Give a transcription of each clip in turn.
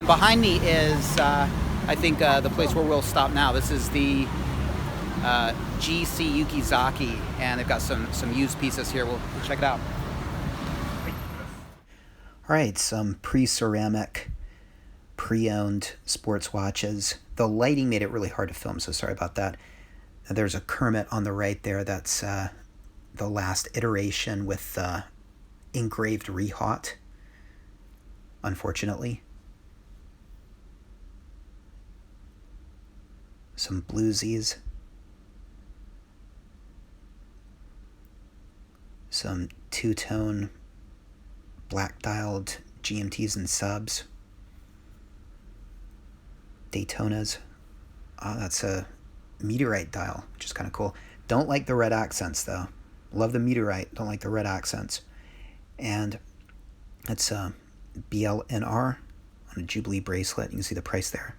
Behind me is, I think, the place where we'll stop now. This is the GC Yukizaki, and they've got some used pieces here. We'll check it out. All right, some pre-ceramic, pre-owned sports watches. The lighting made it really hard to film, so sorry about that. There's a Kermit on the right there. That's the last iteration with engraved Rehot, unfortunately. Some bluesies. Some two-tone black-dialed GMTs and subs. Daytonas. Oh, that's a meteorite dial, which is kind of cool. Don't like the red accents, though. Love the meteorite. Don't like the red accents. And it's a BLNR on a Jubilee bracelet. You can see the price there.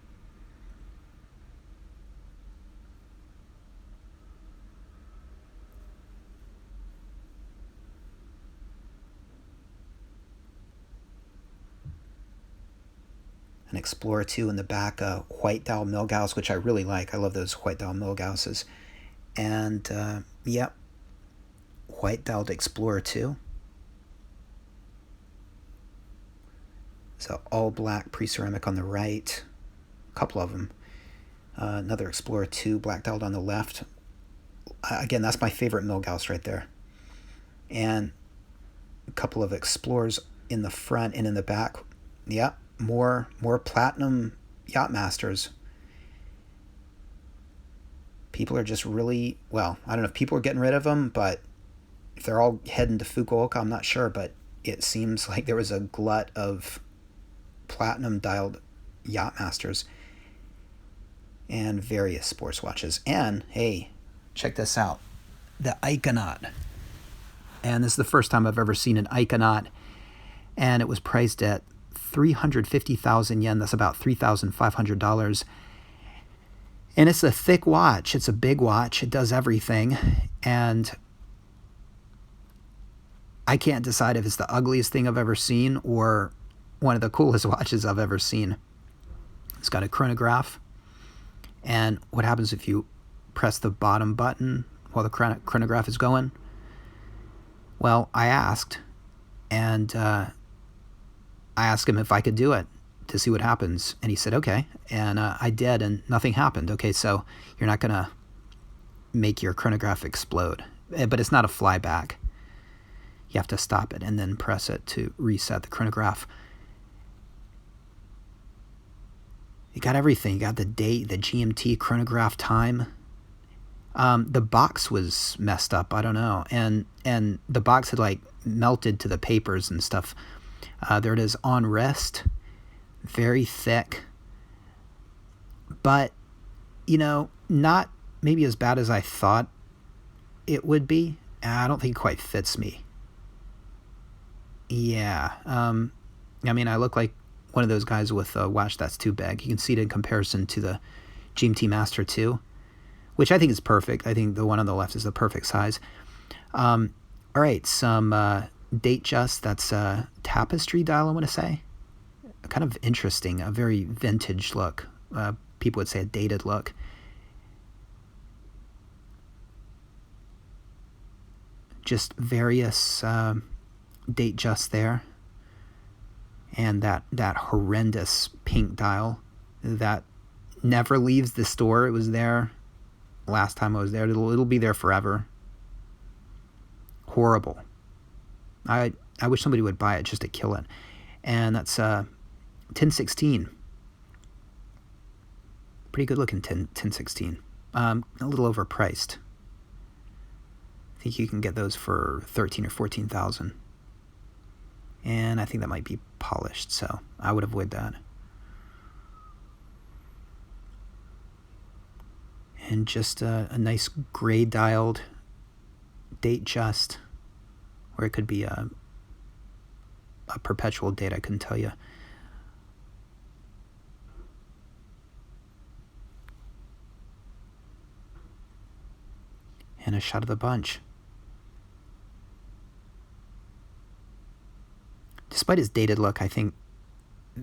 An Explorer 2 in the back, white dial Milgauss, which I really like. I love those white dial Milgausses. And, yep, white dialed Explorer 2. So all black pre-ceramic on the right. A couple of them. Another Explorer 2, black dialed on the left. Again, that's my favorite Milgauss right there. And a couple of Explorers in the front and in the back. Yep. More platinum Yachtmasters. People are just really, well, I don't know if people are getting rid of them, but if they're all heading to Fukuoka, I'm not sure, but it seems like there was a glut of platinum dialed Yachtmasters and various sports watches. And hey, check this out, the Iconaut. And this is the first time I've ever seen an Iconaut, and it was priced at 350,000 yen. That's about $3,500. And it's a thick watch. It's a big watch. It does everything. And I can't decide if it's the ugliest thing I've ever seen or one of the coolest watches I've ever seen. It's got a chronograph. And what happens if you press the bottom button while the chronograph is going? Well, I asked, and I asked him if I could do it to see what happens, and he said, okay, and I did, and nothing happened. Okay, so you're not going to make your chronograph explode, but it's not a flyback. You have to stop it and then press it to reset the chronograph. You got everything. You got the date, the GMT chronograph time. The box was messed up, I don't know, and the box had like melted to the papers and stuff. There it is on wrist, very thick, but, not maybe as bad as I thought it would be. I don't think it quite fits me. Yeah, I look like one of those guys with a watch that's too big. You can see it in comparison to the GMT Master 2, which I think is perfect. I think the one on the left is the perfect size. All right, some date just, that's a tapestry dial, I want to say. Kind of interesting, a very vintage look. People would say a dated look. Just various date just there. And that horrendous pink dial that never leaves the store. It was there last time I was there. It'll be there forever. Horrible. I wish somebody would buy it just to kill it. And that's 1016. Pretty good looking 1016. A little overpriced. I think you can get those for 13 or 14,000. And I think that might be polished, so I would avoid that. And just a nice gray dialed date just, or it could be a perpetual date, I couldn't tell you. And a shot of the bunch. Despite its dated look, I think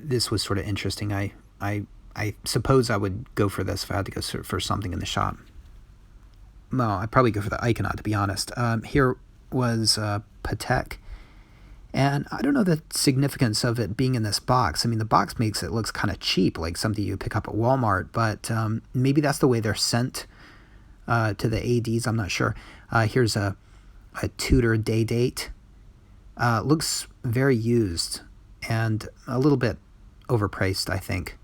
this was sort of interesting. I suppose I would go for this if I had to go for something in the shop. Well, I'd probably go for the Iconaut, to be honest. Here was Patek. And I don't know the significance of it being in this box. I mean, the box makes it looks kind of cheap, like something you pick up at Walmart. But maybe that's the way they're sent to the ADs. I'm not sure. Here's a Tudor day date. Looks very used and a little bit overpriced, I think.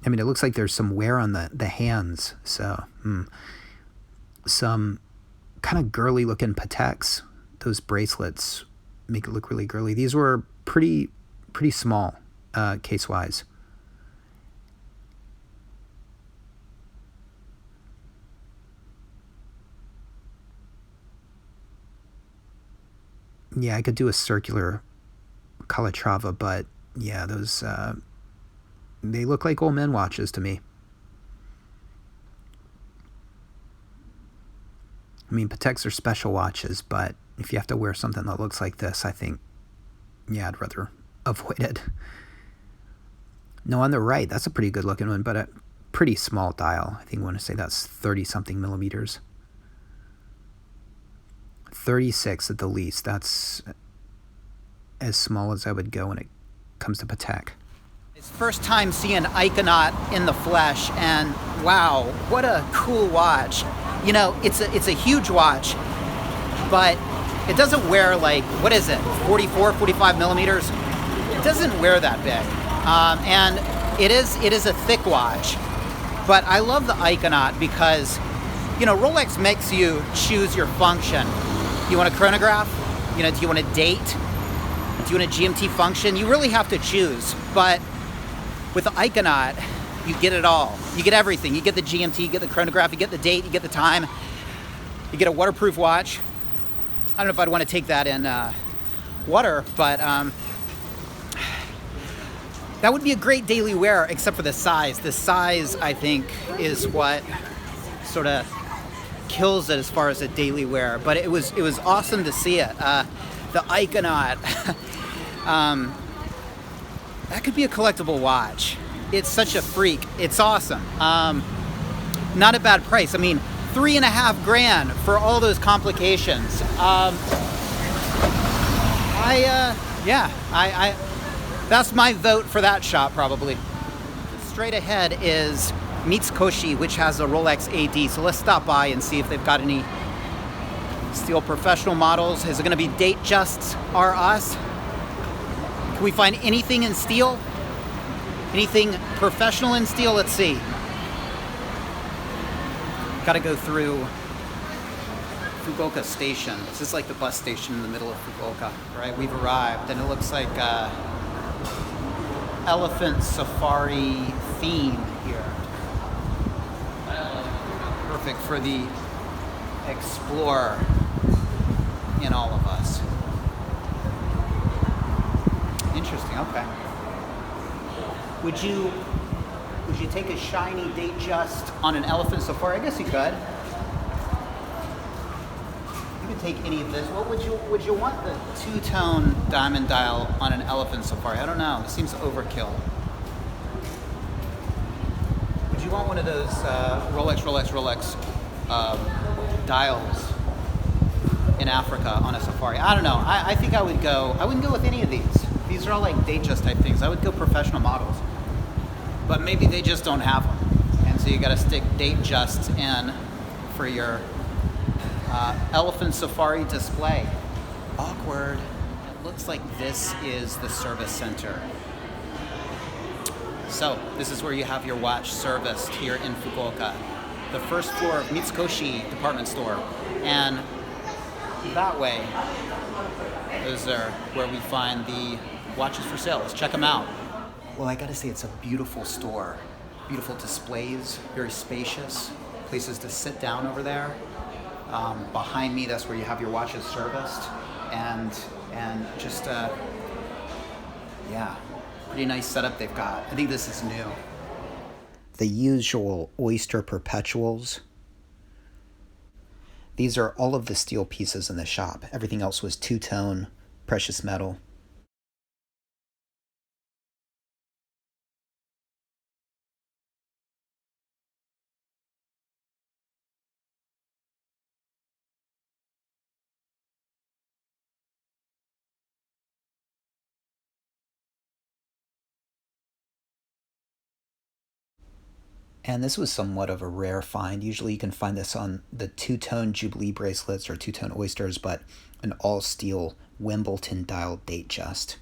I mean, it looks like there's some wear on the hands. So, some kind of girly looking Pateks. Those bracelets make it look really girly. These were pretty small, case wise. Yeah, I could do a circular Calatrava, but yeah, those they look like old men watches to me. I mean, Pateks are special watches, but if you have to wear something that looks like this, I think, yeah, I'd rather avoid it. No, on the right, that's a pretty good looking one, but a pretty small dial. I think I want to say that's 30-something millimeters. 36 at the least. That's as small as I would go when it comes to Patek. It's first time seeing Iconaut in the flesh, and wow, what a cool watch. You know, it's a huge watch, but it doesn't wear like, what is it, 44, 45 millimeters? It doesn't wear that big. And it is a thick watch, but I love the Iconaut because, you know, Rolex makes you choose your function. You want a chronograph? You know, do you want a date? Do you want a GMT function? You really have to choose. But with the Iconaut, you get it all. You get everything. You get the GMT, you get the chronograph, you get the date, you get the time. You get a waterproof watch. I don't know if I'd want to take that in water, but that would be a great daily wear, except for the size. The size, I think, is what sort of kills it as far as a daily wear. But it was awesome to see it. The Iconaut, that could be a collectible watch. It's such a freak. It's awesome. Not a bad price. I mean, $3.5 grand for all those complications. That's my vote for that shop, probably. Straight ahead is Mitsukoshi, which has a Rolex AD. So let's stop by and see if they've got any steel professional models. Is it going to be Datejust R Us? Can we find anything in steel? Anything professional in steel? Let's see. Got to go through Fukuoka Station. This is like the bus station in the middle of Fukuoka, right? We've arrived, and it looks like elephant safari theme here. Perfect for the explorer in all of us. Interesting. Okay. Would you take a shiny Datejust on an elephant safari? I guess you could. You could take any of this. What would you want the two-tone diamond dial on an elephant safari? I don't know. It seems overkill. Would you want one of those Rolex dials in Africa on a safari? I don't know. I think I wouldn't go with any of these. These are all like Datejust type things. I would go professional models. But maybe they just don't have them. And so you got to stick Datejust in for your elephant safari display. Awkward. It looks like this is the service center. So this is where you have your watch serviced here in Fukuoka. The first floor of Mitsukoshi department store. And that way, those are where we find the watches for sale. Let's check them out. Well, I gotta say, it's a beautiful store. Beautiful displays, very spacious. Places to sit down over there. Behind me, that's where you have your watches serviced. And just, pretty nice setup they've got. I think this is new. The usual Oyster Perpetuals. These are all of the steel pieces in the shop. Everything else was two-tone precious metal. And this was somewhat of a rare find. Usually you can find this on the two-tone Jubilee bracelets or two-tone oysters, but an all-steel Wimbledon dial Datejust.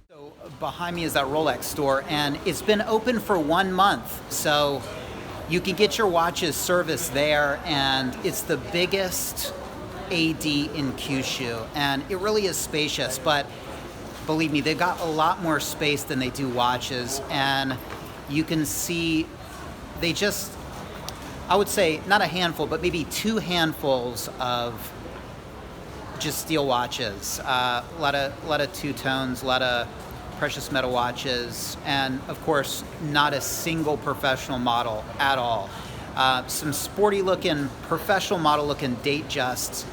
So behind me is that Rolex store, and it's been open for 1 month. So you can get your watches serviced there, and it's the biggest AD in Kyushu, and it really is spacious, but believe me, they've got a lot more space than they do watches, and you can see they just, I would say not a handful, but maybe 2 handfuls of just steel watches. A lot of two-tones, a lot of precious metal watches, and of course, not a single professional model at all. Some sporty-looking, professional model-looking Datejusts,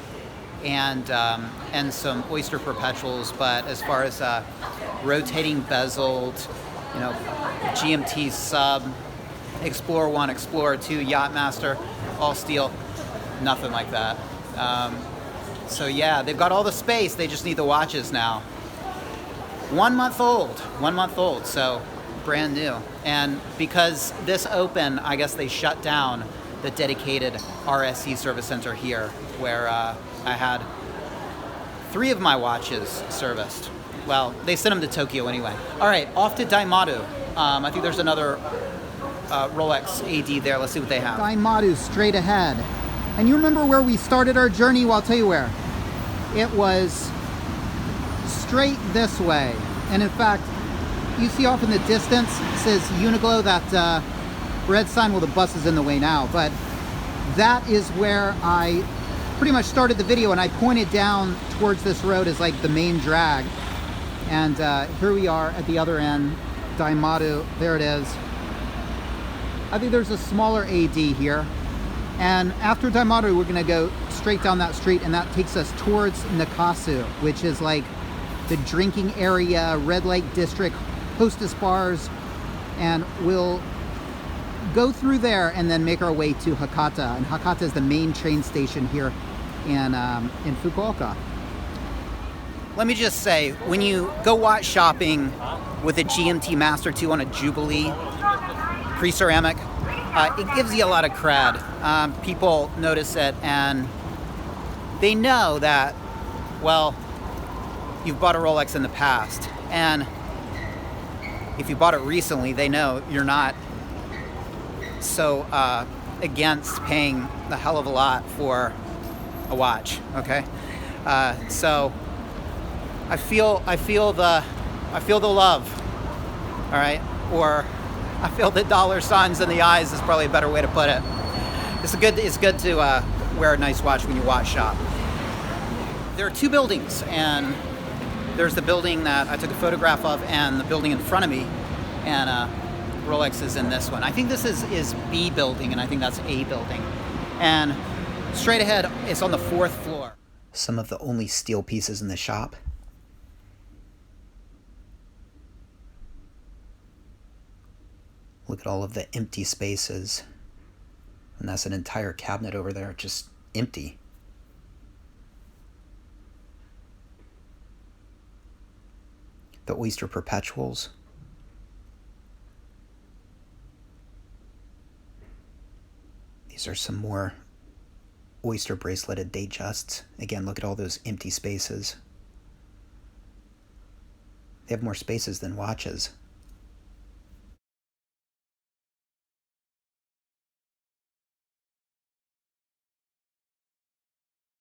and some oyster perpetuals. But as far as rotating bezeled, GMT sub, Explorer 1, Explorer 2, Yachtmaster, all steel, nothing like that. So yeah, they've got all the space, they just need the watches now. 1 month old, so brand new. And because this opened, I guess they shut down the dedicated RSC service center here, where I had 3 of my watches serviced. Well, they sent them to Tokyo anyway. All right, off to Daimaru. I think there's another Rolex AD there. Let's see what they have. Daimaru straight ahead. And you remember where we started our journey? Well, I'll tell you where. It was straight this way. And in fact, you see off in the distance, it says Uniglow, that red sign. Well, the bus is in the way now, but that is where I pretty much started the video, and I pointed down towards this road as like the main drag. And here we are at the other end, Daimaru, there it is. I think there's a smaller AD here. And after Daimaru, we're gonna go straight down that street, and that takes us towards Nakatsu, which is like the drinking area, red light district, hostess bars, and we'll go through there and then make our way to Hakata. And Hakata is the main train station here in Fukuoka. Let me just say, when you go watch shopping with a GMT Master 2 on a Jubilee pre-ceramic, it gives you a lot of cred. People notice it, and they know that, well, you've bought a Rolex in the past, and if you bought it recently, they know you're not so against paying a hell of a lot for a watch. Okay, so I feel the love. All right, or I feel the dollar signs in the eyes is probably a better way to put it. It's good to wear a nice watch when you watch shop. There are 2 buildings, and there's the building that I took a photograph of, and the building in front of me, and Rolex is in this one. I think this is B building, and I think that's A building. And straight ahead, it's on the 4th floor. Some of the only steel pieces in the shop. Look at all of the empty spaces. And that's an entire cabinet over there, just empty. The oyster perpetuals. These are some more oyster braceleted Datejusts. Again, look at all those empty spaces. They have more spaces than watches.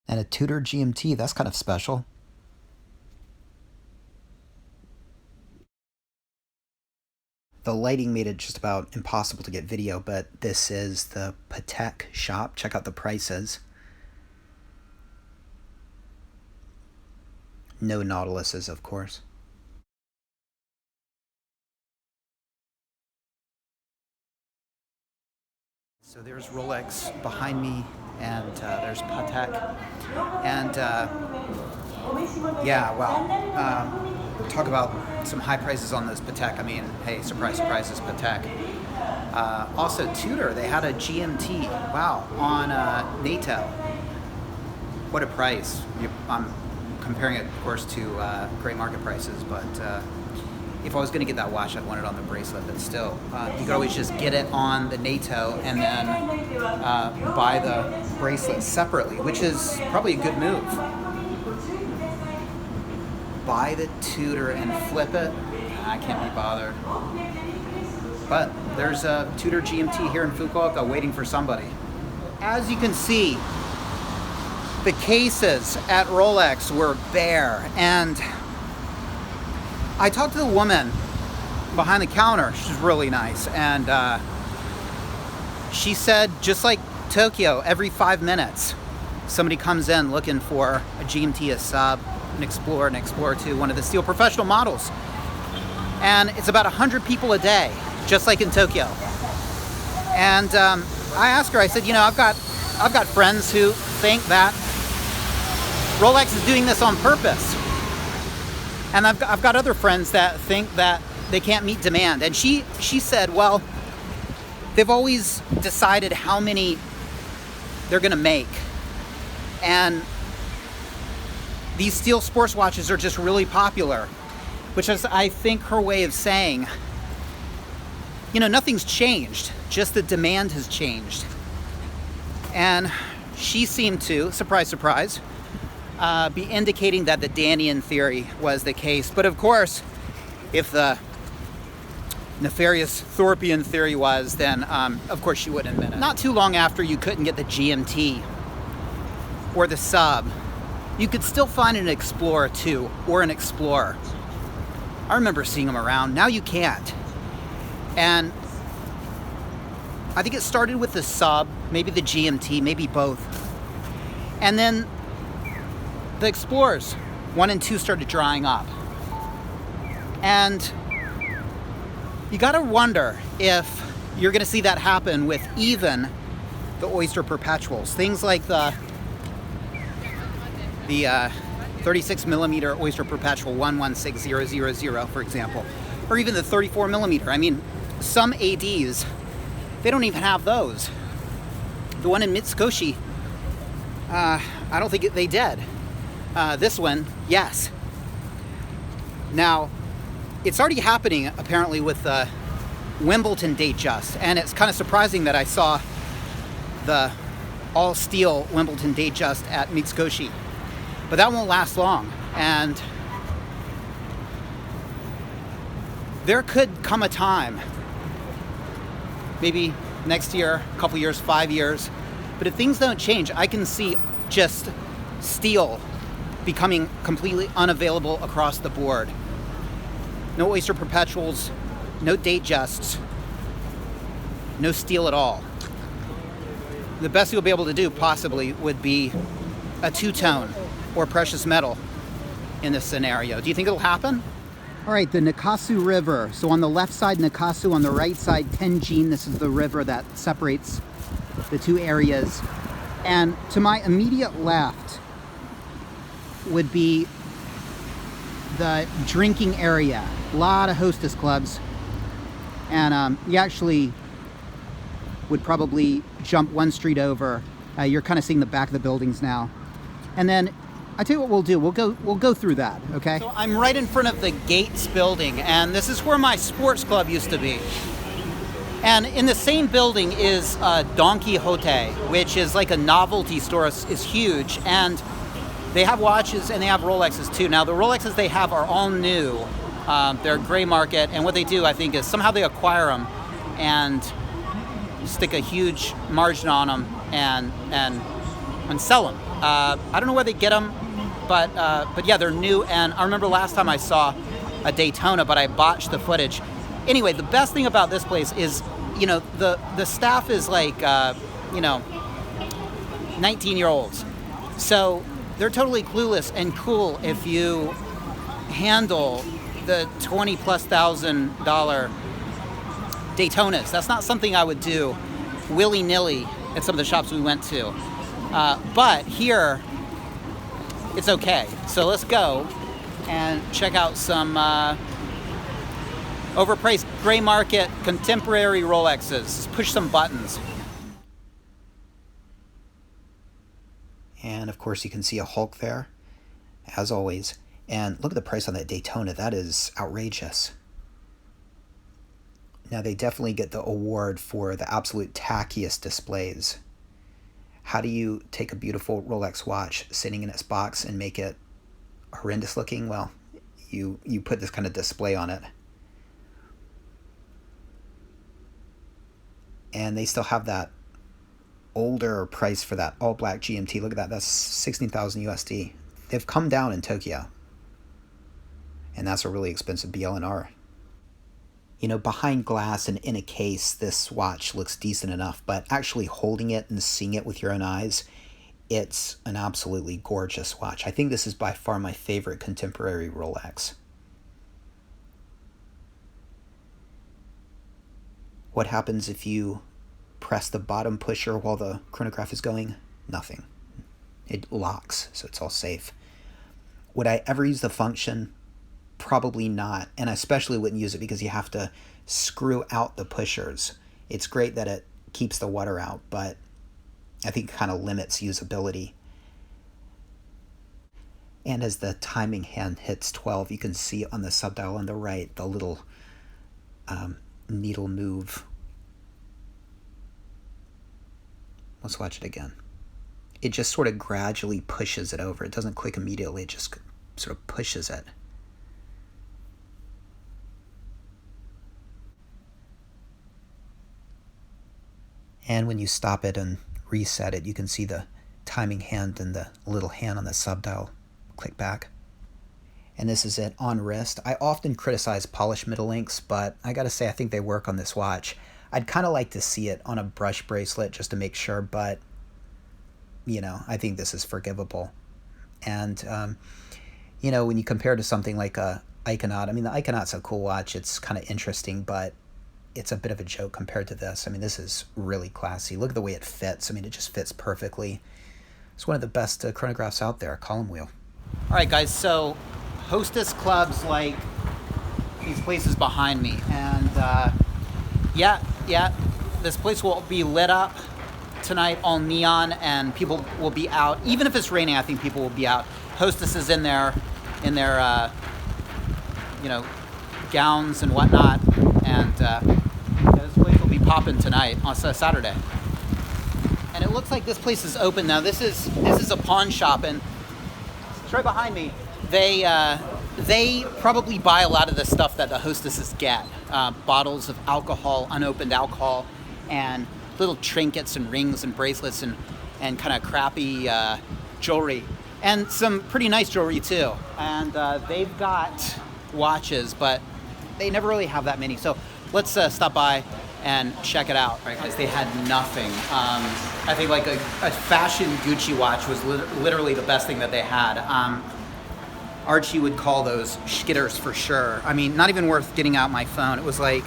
And a Tudor GMT, that's kind of special. The lighting made it just about impossible to get video, but this is the Patek shop. Check out the prices. No Nautiluses, of course. So there's Rolex behind me, and there's Patek. And Yeah, well, talk about some high prices on those Patek. I mean, hey, surprise, surprise, it's Patek. Also, Tudor, they had a GMT, wow, on NATO. What a price. I'm comparing it, of course, to gray market prices, but if I was going to get that watch, I'd want it on the bracelet, but still, you could always just get it on the NATO and then buy the bracelet separately, which is probably a good move. Buy the Tudor and flip it? I can't be bothered. But there's a Tudor GMT here in Fukuoka waiting for somebody. As you can see, the cases at Rolex were bare, and I talked to the woman behind the counter. She's really nice, and she said, just like Tokyo, every 5 minutes somebody comes in looking for a GMT, a Sub, an Explorer 2, one of the Steel Professional models. And it's about 100 people a day, just like in Tokyo. And I asked her, I said, I've got friends who think that Rolex is doing this on purpose. And I've got other friends that think that they can't meet demand. And she said, well, they've always decided how many they're gonna make. And these steel sports watches are just really popular, which is, I think, her way of saying, nothing's changed, just the demand has changed. And she seemed to, surprise, surprise, be indicating that the Danian theory was the case. But of course, if the nefarious Thorpian theory was, then of course she wouldn't admit it. Not too long after you couldn't get the GMT or the Sub, you could still find an Explorer 2 or an Explorer. I remember seeing them around. Now you can't. And I think it started with the Sub, maybe the GMT, maybe both. And then the Explorers 1 and 2 started drying up. And you gotta wonder if you're gonna see that happen with even the Oyster Perpetuals. Things like the 36 millimeter Oyster Perpetual 116000, for example, or even the 34 millimeter. I mean, some ADs, they don't even have those. The one in Mitsukoshi, I don't think they did. This one, yes. Now, it's already happening apparently with the Wimbledon Datejust, and it's kind of surprising that I saw the all steel Wimbledon Datejust at Mitsukoshi. But that won't last long, and there could come a time, maybe next year, a couple years, 5 years, but if things don't change, I can see just steel becoming completely unavailable across the board. No Oyster Perpetuals, no Datejusts, no steel at all. The best you'll be able to do possibly would be a two-tone or precious metal in this scenario. Do you think it'll happen? All right, the Nakatsu River. So on the left side, Nakatsu, on the right side, Tenjin. This is the river that separates the two areas. And to my immediate left would be the drinking area. A lot of hostess clubs. And you actually would probably jump one street over. You're kind of seeing the back of the buildings now. And then I tell you what we'll do. We'll go through that, okay? So I'm right in front of the Gates building, and this is where my sports club used to be. And in the same building is Don Quixote, which is like a novelty store. It's huge, and they have watches and they have Rolexes too. Now the Rolexes they have are all new. They're gray market, and what they do, I think, is somehow they acquire them and stick a huge margin on them and sell them. I don't know where they get them, but yeah, they're new. And I remember last time I saw a Daytona, but I botched the footage. Anyway, the best thing about this place is, the staff is like, 19-year-olds. So they're totally clueless and cool if you handle the $20,000+ Daytonas. That's not something I would do willy-nilly at some of the shops we went to. But here, it's okay. So let's go and check out some overpriced gray market contemporary Rolexes. Let's push some buttons. And of course you can see a Hulk there, as always. And look at the price on that Daytona. That is outrageous. Now they definitely get the award for the absolute tackiest displays. How do you take a beautiful Rolex watch sitting in its box and make it horrendous looking? Well, you put this kind of display on it. And they still have that older price for that all black GMT. Look at that. That's 16,000 USD. They've come down in Tokyo. And that's a really expensive BLNR. You know, behind glass and in a case, this watch looks decent enough, but actually holding it and seeing it with your own eyes, it's an absolutely gorgeous watch. I think this is by far my favorite contemporary Rolex. What happens if you press the bottom pusher while the chronograph is going? Nothing. It locks, so it's all safe. Would I ever use the function? Probably not, and I especially wouldn't use it because you have to screw out the pushers. It's great that it keeps the water out, but I think it kind of limits usability. And as the timing hand hits 12, you can see on the subdial on the right the little needle move. Let's watch it again. It just sort of gradually pushes it over. It doesn't click immediately, it just sort of pushes it. And when you stop it and reset it, you can see the timing hand and the little hand on the subdial click back. And this is it on wrist. I often criticize polished middle links, but I gotta say I think they work on this watch. I'd kind of like to see it on a brush bracelet just to make sure, but you know, I think this is forgivable. And you know, when you compare to something like a Iconaut, I mean, the Iconaut's a cool watch. It's kind of interesting, but it's a bit of a joke compared to this. I mean, this is really classy. Look at the way it fits. I mean, it just fits perfectly. It's one of the best chronographs out there, column wheel. All right, guys, so hostess clubs like these places behind me. And yeah, this place will be lit up tonight, all neon, and people will be out. Even if it's raining, I think people will be out. Hostesses in their you know, gowns and whatnot. And this place will be popping tonight on Saturday. And it looks like this place is open now. This is a pawn shop, and it's right behind me. They probably buy a lot of the stuff that the hostesses get. Bottles of alcohol, unopened alcohol, and little trinkets and rings and bracelets and kind of crappy jewelry. And some pretty nice jewelry too. And they've got watches, but they never really have that many. So let's stop by and check it out, right? Because they had nothing. I think like a fashion Gucci watch was literally the best thing that they had. Archie would call those skitters for sure. I mean, not even worth getting out my phone. It was like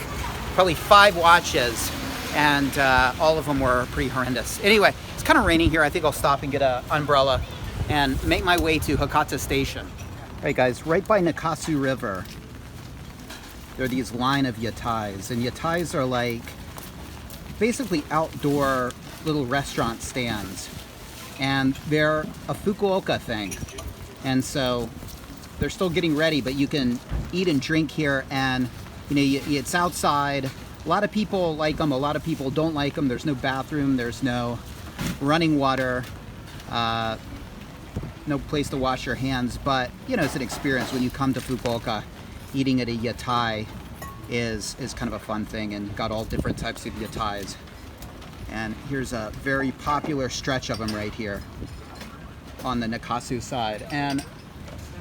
probably 5 watches, and all of them were pretty horrendous. Anyway, it's kind of raining here. I think I'll stop and get an umbrella and make my way to Hakata Station. All right, guys, right by Nakatsu River, there are these line of yatais, and yatais are like basically outdoor little restaurant stands, and they're a Fukuoka thing, and so they're still getting ready, but you can eat and drink here, and you know, it's outside. A lot of people like them, a lot of people don't like them. There's no bathroom, there's no running water, no place to wash your hands, but you know, it's an experience when you come to Fukuoka. Eating at a yatai is kind of a fun thing, and got all different types of yatais. And here's a very popular stretch of them right here on the Nakatsu side. And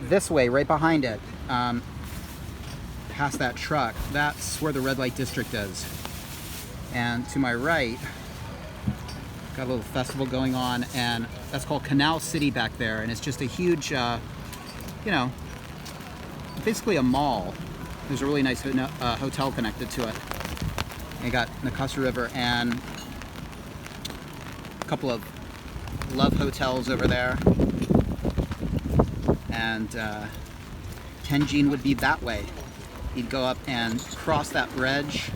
this way, right behind it, past that truck, that's where the red light district is. And to my right, got a little festival going on, and that's called Canal City back there. And it's just a huge, you know, basically a mall. There's a really nice hotel connected to it. And you got Nakatsu River and a couple of love hotels over there. and Tenjin would be that way. You'd go up and cross that bridge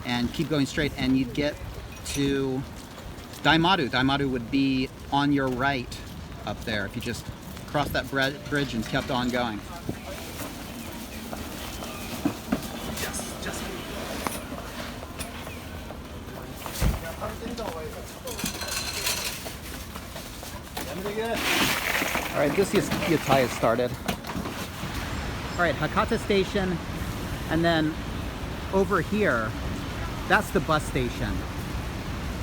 and keep going straight, and you'd get to Daimaru. Daimaru would be on your right up there if you just crossed that bridge and kept on going. All right, this is Yatai has started. All right, Hakata Station, and then over here, that's the bus station.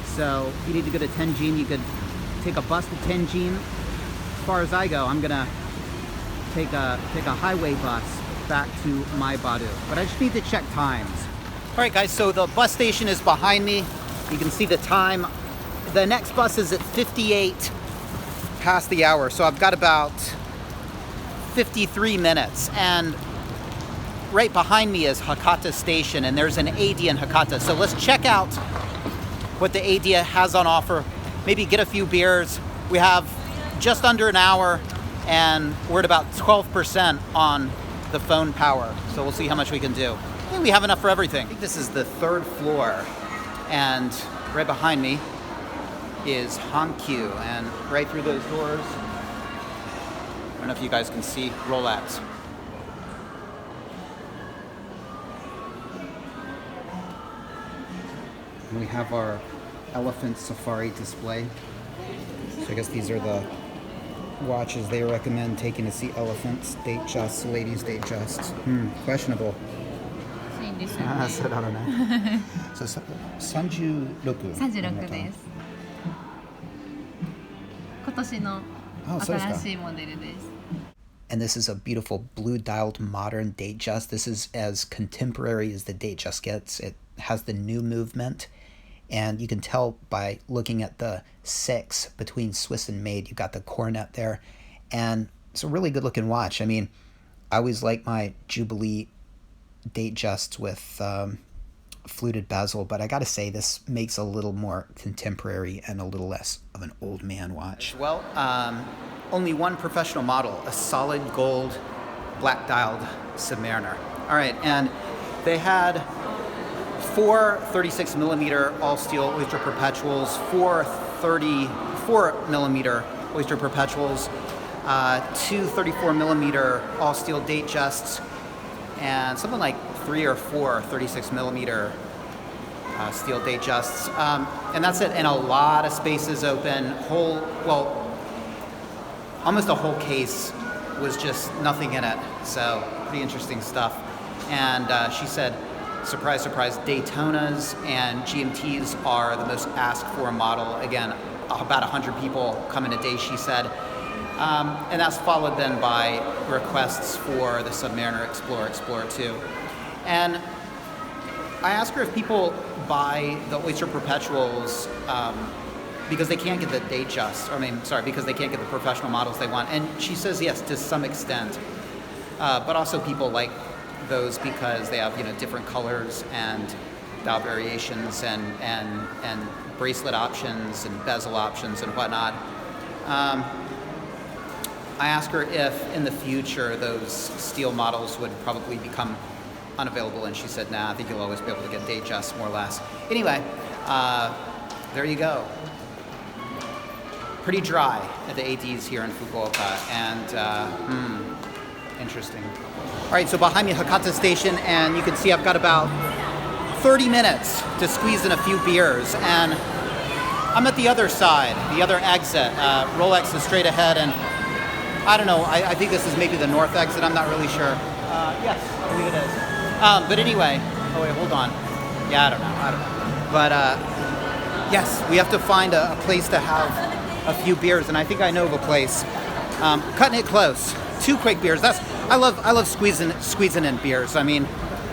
So if you need to go to Tenjin, you could take a bus to Tenjin. As far as I go, I'm gonna take a highway bus back to Maibadu, but I just need to check times. All right, guys, so the bus station is behind me. You can see the time. The next bus is at 58 past the hour, so I've got about 53 minutes, and right behind me is Hakata Station, and there's an AD in Hakata. So let's check out what the AD has on offer. Maybe get a few beers. We have just under an hour, and we're at about 12% on the phone power. So we'll see how much we can do. I think we have enough for everything. I think this is the 3rd floor, and right behind me is Hankyu, and right through those doors, I don't know if you guys can see Rolex. And we have our elephant safari display. So I guess these are the watches they recommend taking to see elephants. Datejust, ladies datejust. Questionable. I said I don't know. So 36. 36です。今年の新しいモデルです。 And this is a beautiful blue dialed modern Datejust. This is as contemporary as the Datejust gets. It has the new movement, and you can tell by looking at the 6 between Swiss and Made. You've got the coronet there, and it's a really good looking watch. I mean, I always like my Jubilee Datejusts with fluted bezel, but I gotta say this makes a little more contemporary and a little less of an old man watch. Well, only one professional model, a solid gold black dialed Submariner. All right, and they had 4 36mm all steel Oyster Perpetuals, 4 34mm Oyster Perpetuals, 2 34mm all steel Datejusts, and something like 3 or 4 36mm steel Datejusts, and that's it. And a lot of spaces open. Almost a whole case was just nothing in it. So pretty interesting stuff. And she said, surprise, surprise, Daytonas and GMTs are the most asked for model. Again, about 100 people come in a day, she said. And that's followed then by requests for the Submariner, Explorer, Explorer 2. And I asked her if people buy the Oyster Perpetuals because they can't get the Datejust, because they can't get the professional models they want. And she says yes, to some extent. But also people like those because they have, different colors and dial variations and bracelet options and bezel options and whatnot. I asked her if in the future those steel models would probably become unavailable, and she said, nah, I think you'll always be able to get Datejust more or less. Anyway, there you go. Pretty dry at the ADs here in Fukuoka, and interesting. All right, so behind me, Hakata Station, and you can see I've got about 30 minutes to squeeze in a few beers, and I'm at the other side, the other exit. Rolex is straight ahead, and I don't know, I think this is maybe the north exit, I'm not really sure. Yes, I believe it is. But anyway, oh wait, hold on. Yeah, I don't know. But yes, we have to find a place to have a few beers, and I think I know of a place. Cutting it close. 2 quick beers. I love squeezing in beers. I mean,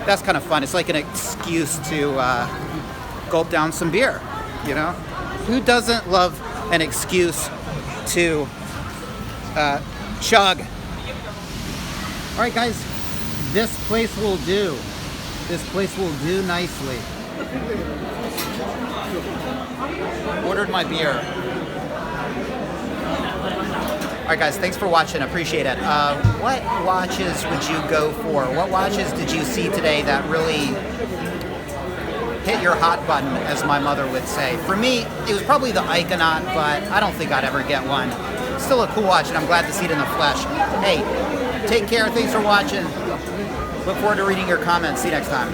that's kind of fun. It's like an excuse to gulp down some beer, Who doesn't love an excuse to chug? All right, guys, this place will do. This place will do nicely. Ordered my beer. All right, guys, thanks for watching. Appreciate it. What watches would you go for? What watches did you see today that really hit your hot button, as my mother would say? For me, it was probably the Iconaut, but I don't think I'd ever get one. Still a cool watch, and I'm glad to see it in the flesh. Hey, take care. Thanks for watching. Look forward to reading your comments. See you next time.